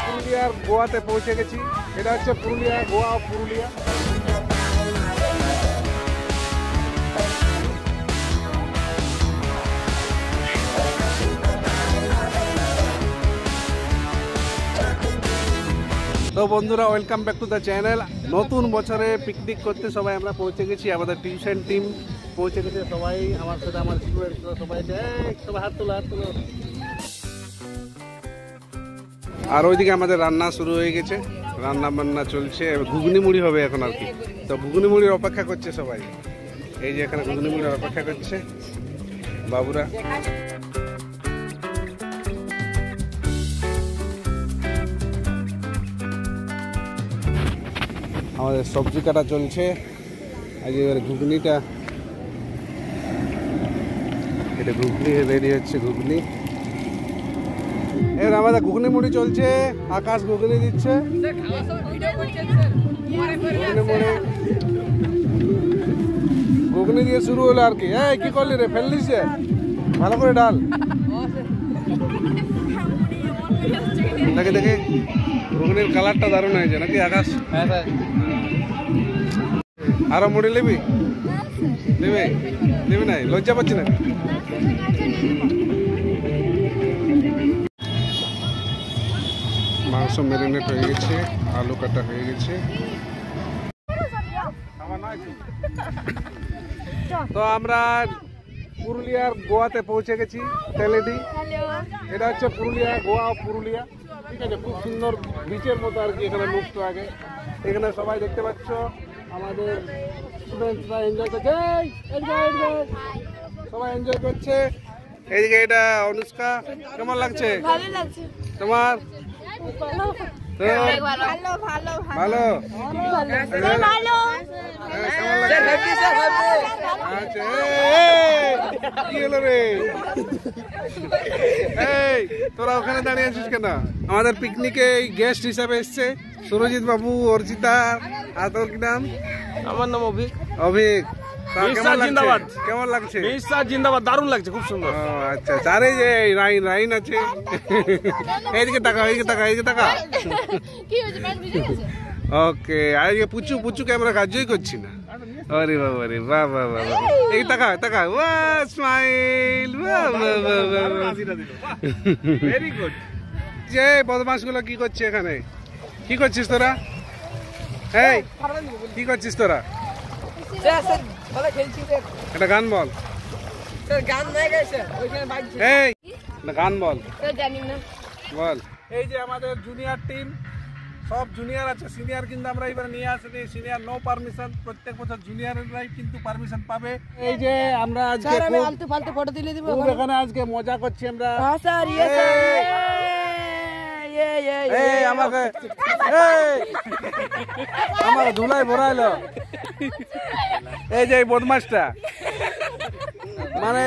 পুরুলিয়ার গোয়াতে পৌঁছে গেছি। এটা হচ্ছে পুরুলিয়া, গোয়া পুরুলিয়া। তো বন্ধুরা, welcome back to the channel. নতুন বছরে পিকনিক করতে সবাই আমরা পৌঁছে গেছি। আমাদের টিউশন টিম পৌঁছে গেছে সবাই, আমার সাথে আমার স্টুডেন্টরা সবাই। সবাই হাত তোলো, হাত তোলো। আর ওইদিকে আমাদের রান্না শুরু হয়ে গেছে, রান্না বান্না চলছে। ঘুগনি মুড়ি হবে এখন আর কি। তো ঘুগনি মুড়ির অপেক্ষা করছে সবাই। এই যে এখানে ঘুগনি মুড়ির অপেক্ষা করছে বাবুরা। আমাদের সবজি কাটা চলছে। আজ এবার ঘুগনিটা, এটা ঘুগনি রেডি হচ্ছে। ঘুগনি এবার আমাদের ঘুগনি মুড়ি চলছে। আকাশ ঘুগনি দিচ্ছে। ঘুগনি দিয়ে শুরু হলো আর কি। এই কি করলি রে, ফেললিস যে? ভালো করে ডাল। দেখে দেখে ঘুগনির কালারটা দারুণ হয়েছে নাকি আকাশ? আরো মুড়ি নিবি? নিবি? নিবি নাই? লজ্জা পাচ্ছি না? মাংস ম্যারিনেট হয়ে গেছে, আলু কাটা হয়ে গেছে। তো আমরা পুরুলিয়ার গোয়াতে পৌঁছে গেছি। তেলেডি, এটা হচ্ছে পুরুলিয়া, গোয়া পুরুলিয়া। ঠিক আছে, খুব সুন্দর বিচের মতো আর কি এখানে লুকটা আগে। এখানে সবাই দেখতে পাচ্ছ আমাদের স্টুডেন্টরা এনজয় করছে। সবাই এনজয় করছে। এইদিকে এটা অনুষ্কা, কেমন লাগছে? ভালো লাগছে। তোমার? ভালো। কি হলো রে? এই তোরা ওখানে দাঁড়িয়ে আছিস কেন? আমাদের পিকনিকে গেস্ট হিসাবে এসছে সুরজিৎ বাবু, অর্চিতা। আর তোর কি নাম? আমার নাম অভিক। অভিক, কেমন লাগছে? জিন্দাবাদ, দারুণ লাগছে, খুব সুন্দর। আচ্ছা, আর এই যে রাইন আছে। এইদিকে টাকা, এইদিকে টাকা, এইদিকে টাকা। ওকে, আর এই পুচু, পুচুকে আমরা কাজই করছি না। আরে বাবা রে, বাহ বাহ বাহ। এই টাকা টাকা, ওয়া স্মাইল, বাহ বাহ বাহ বাহ। Very good. যে বদমাশগুলো কি করছে এখানে? কি করছিস তোরা? এই কি করছিস তোরা? একটা গান বল। এই গান বল, বল। এই যে আমাদের জুনিয়র টিম, সব জুনিয়র আছে, সিনিয়র কিন্তু আমরা এবার নিয়ে আসিনি। Senior no permission. প্রত্যেক বছর জুনিয়ররাই কিন্তু পারমিশন পাবে। এই যে আমরা আজকে আলতু ফালতু ফটো তুলে দিব। এখানে আজকে মজা করছি আমরা। আমাকে ধুলাই ভরাইলো। এই যে বদমাসটা মানে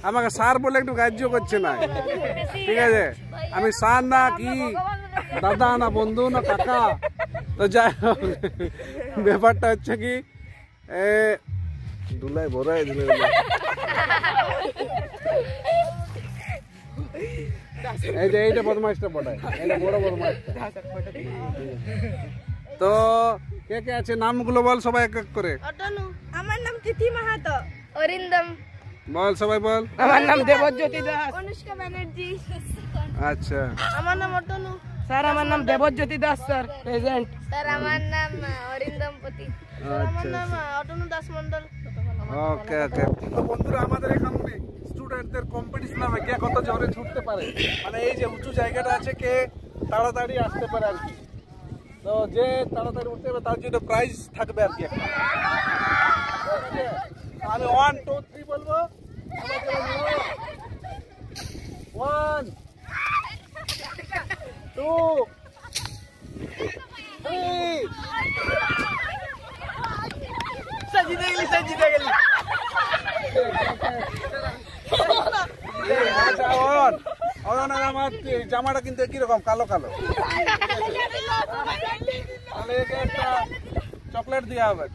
আমাকে স্যার বলে একটু গ্রাহ্য করছে না। ঠিক আছে, আমি স্যার না কি দাদা না বন্ধু না কাকা। তো যাই হোক, ব্যাপারটা হচ্ছে কি ধুলাই ভরাই দিলে। এই যে এইটা বদমাইশটা পড়ায়, এইটা বড় বদমাইশটা। তো কে কে আছে নামগুলো বল সবাই এক এক করে। আমার নাম তিথি মাহাতো। অরিন্দম বল, সবাই বল। আমার নাম দেবজ্যোতি দাস। অনুষ্কা ব্যানার্জি। আচ্ছা, আমার নাম অটনু। স্যার আমার নাম Debjyoti Das sir, present. Sir আমার নাম অরিন্দম পতি। আমার নাম অটনু দাস মন্ডল। ওকে ওকে। তো বন্ধুরা, আমাদের এখানে স্টুডেন্টদের কম্পিটিশন হবে কে কত জোরে ছুটতে পারে। মানে এই যে উঁচু জায়গাটা আছে, কে তাড়াতাড়ি আসতে পারে আর কি। তো যে তাড়াতাড়ি উঠতে হবে তার জন্য প্রাইজ থাকবে আর কি। আমি 1 2 3 বলবো। 1 2 3। জিতে গেলি। আমার জামাটা কিন্তু একই রকম, কালো কালো। তাহলে একটা চকলেট দেওয়া হবে।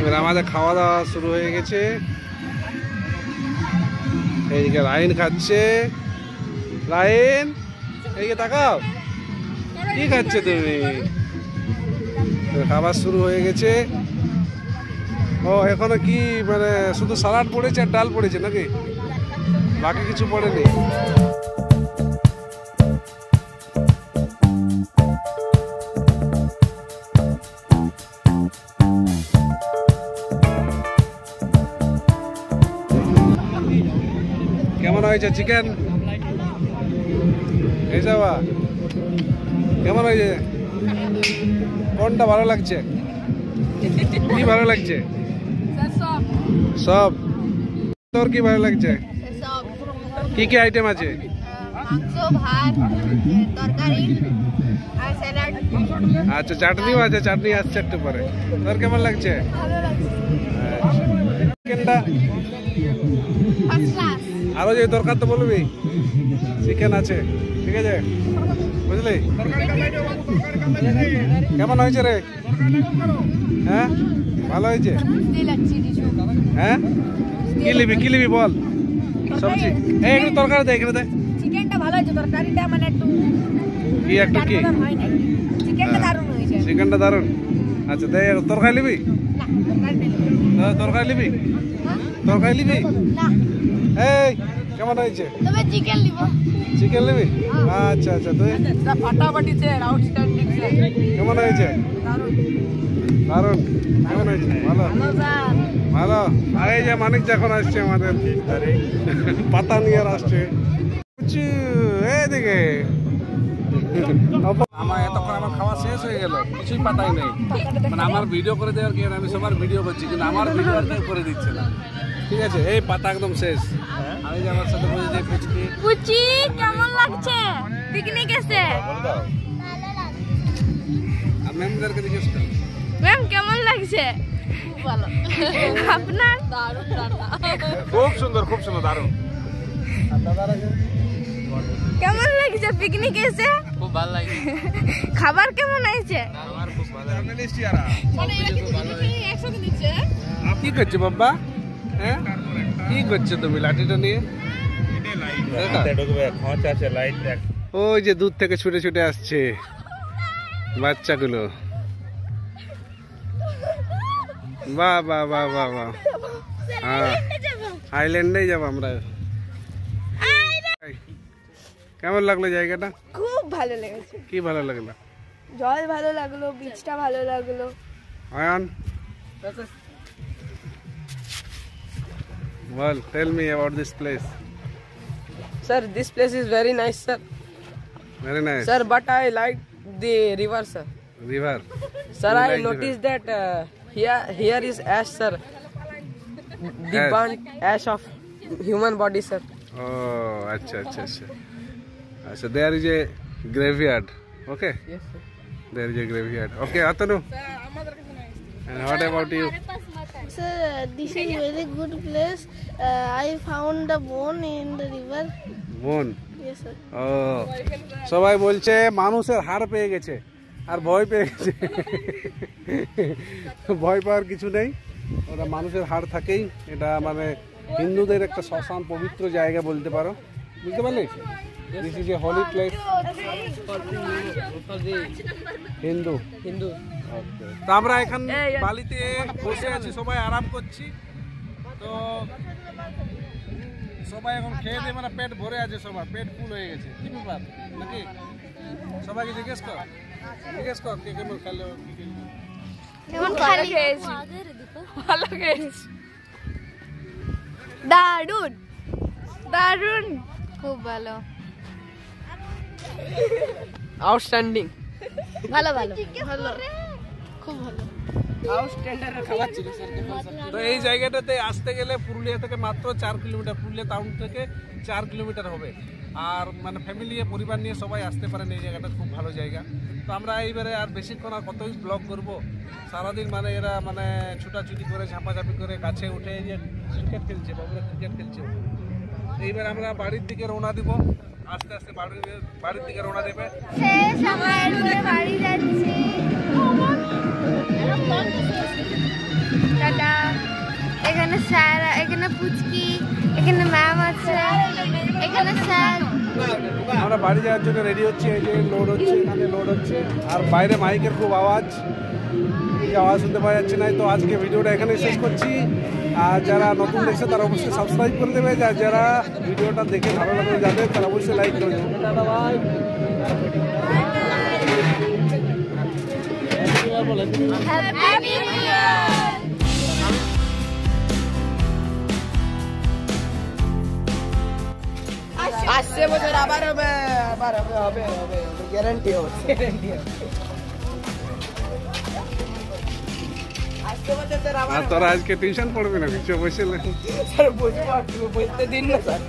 এবার আমাদের খাওয়া দাওয়া শুরু হয়ে গেছে। এইদিকে লাইন খাচ্ছে, লাইন এইদিকে তাকাও, কি খাচ্ছে তুমি? খাবার শুরু হয়ে গেছে। ও এখনো কি মানে শুধু সালাড পড়েছে আর ডাল পড়েছে নাকি, বাকি কিছু পড়েনি? কেমন হয়েছে চিকেন? এই যাবা কেমন হয়েছে? কোনটা ভালো লাগছে? কি ভালো লাগছে? সব। তোর কি ভালো লাগছে? কি কি আইটেম আছে? মাংস, ভাত, তরকারি আর স্যালাড। আচ্ছা, চাটনিও আছে, চাটনি আসছে একটু পরে। তোর কেমন লাগছে? ভালো লাগছে। চিকেনটা ফার্স্ট ক্লাস। আরো যে দরকার তো বলবি, চিকেন আছে, ঠিক আছে, বুঝলি? কেমন হয়েছে রে? হ্যাঁ ভালো হয়েছে। হ্যাঁ কি লিবি, কি লিবি বল? সবজি একটু তরকারি দে, এখানে দে। চিকেনটা ভালো হয়েছে, তরকারিটা মানে একটু কি একটু কি? চিকেনটা দারুণ হয়েছে। চিকেনটা দারুণ। আচ্ছা দে, তরকারি লিবি? না, তরকারি লিবি? তরকারি লিবি? না। এই কেমন হয়েছে? তবে চিকেন লিব। চিকেন লিবি? আচ্ছা আচ্ছা, তুই ফাটাফাটি স্যার, আউটস্ট্যান্ডিং স্যার। কেমন হয়েছে? দারুণ। দারুণ। কেমন হয়েছে? ভালো ভালো স্যার। ভালো। আর এই যে মানিক যখন আসছে আমাদের পাতা নিয়ে আসছে, এইদিকে আমার এতক্ষণ আমার খাওয়া শেষ হয়ে গেল, কিছুই পাতাই নেই। মানে আমার ভিডিও করে দেওয়ার কি, আমি সবার ভিডিও করছি কিন্তু আমার ভিডিও আর কেউ করে দিচ্ছে না। ঠিক আছে, এই পাতা একদম শেষ। আমি যে আমার সাথে বলছি যে পুচকি, পুচি কেমন লাগছে? পিকনিক এসে আর ম্যামদেরকে জিজ্ঞেস কর। ম্যাম কেমন লাগছে? ভালো। আপনার? দারুণ রান্না। খুব সুন্দর, খুব সুন্দর, দারুণ। কেমন লাগছে পিকনিক এসে? খুব ভালো লাগছে। খাবার কেমন হয়েছে? আমার খুব ভালো লাগছে। মানে এরা কি দুটো একসাথে দিচ্ছে? কি করছো বাবা? হ্যাঁ কি করছো তুমি লাঠিটা নিয়ে? ওই যে দূর থেকে ছুটে ছুটে আসছে বাচ্চাগুলো। বাহ বাহ বাহ বাহ বাহ। হ্যাঁ আইল্যান্ডেই যাবো আমরা। কেমন লাগলো জায়গাটা? খুব ভালো লেগেছে। কি ভালো লাগলো? জল ভালো লাগলো, বিচটা ভালো লাগলো। Ayaan well tell me about this place. Sir, this place is very nice, sir. Very nice. Sir, but I like the river, sir. River. Sir, You I like the noticed that here is ash, sir. The Ash. burnt ash of human body, sir. Oh, acha acha acha. So there is a graveyard. Okay. Yes, sir. There is a graveyard. Okay, Atanu. And what about you? Sir, this is very good place. I found the bone in the river. Bone. Yes, sir. Oh. সবাই বলছে মানুষের হাড় পেয়ে গেছে আর ভয় পেয়ে গেছে। ভয় পাওয়ার কিছু নেই, ওটা মানুষের হাড় থাকেই। এটা মানে হিন্দুদের একটা শ্মশান, পবিত্র জায়গা বলতে পারো, বুঝতে পারলি? This is a holy place. Hindu. তো আমরা এখন বালিতে বসে আছি, সবাই আরাম করছি। তো সবাই এখন খেয়ে দিয়ে মানে পেট ভরে আছে, সবার পেট ফুল হয়ে গেছে। কি ব্যাপার নাকি? সবাইকে জিজ্ঞেস কর কে কেমন খেলো। কেমন ভালো খেয়েছি। ভালো খেয়েছি। দারুণ দারুণ, খুব ভালো। Outstanding. ভালো ভালো ভালো, খুব ভালো। তো এই জায়গাটাতে আসতে গেলে পুরুলিয়া থেকে মাত্র 4 কিলোমিটার, পুরুলিয়া টাউন থেকে 4 কিলোমিটার হবে। আর মানে ফ্যামিলি পরিবার নিয়ে সবাই আসতে পারেন, এই জায়গাটা খুব ভালো জায়গা। তো আমরা এইবারে আর বেশিক্ষণ আর কতই ব্লগ করব, সারাদিন মানে এরা মানে ছুটাছুটি করে ঝাঁপাঝাঁপি করে কাছে উঠে এই যে ক্রিকেট খেলছে, বাবুরা ক্রিকেট খেলছে। এইবার আমরা বাড়ির দিকে রওনা দিব, আস্তে আস্তে বাড়ির দিকে রওনা দেবে। শেষ আমার বাড়ি যাচ্ছি। টাটা। এখানে স্যার, এখানে পুচকি, এখানে ম্যাম আছে, এখানে স্যার। আমরা বাড়ি যাওয়ার জন্য রেডি হচ্ছি। এই যে লোড হচ্ছে, এখানে লোড হচ্ছে, আর বাইরে মাইকের খুব আওয়াজ, এই আওয়াজ শুনতে পাওয়া যাচ্ছে না। তো আজকে ভিডিওটা এখানে শেষ করছি। আর যারা নতুন দেখছে তারা অবশ্যই সাবস্ক্রাইব করে দেবে, আর যারা ভিডিওটা দেখে ভালো লাগবে যাবে তারা অবশ্যই লাইক করে দেবে। Happy new year. আসছে বছর আবার হবে, আবার হবে, হবে হবে, গ্যারান্টি হবে, গ্যারান্টি হবে। আসছে বছর স্যার আবার। আর তোরা আজকে টিউশন পড়বি না, কিছু বসে স্যার বুঝতে দিন না স্যার।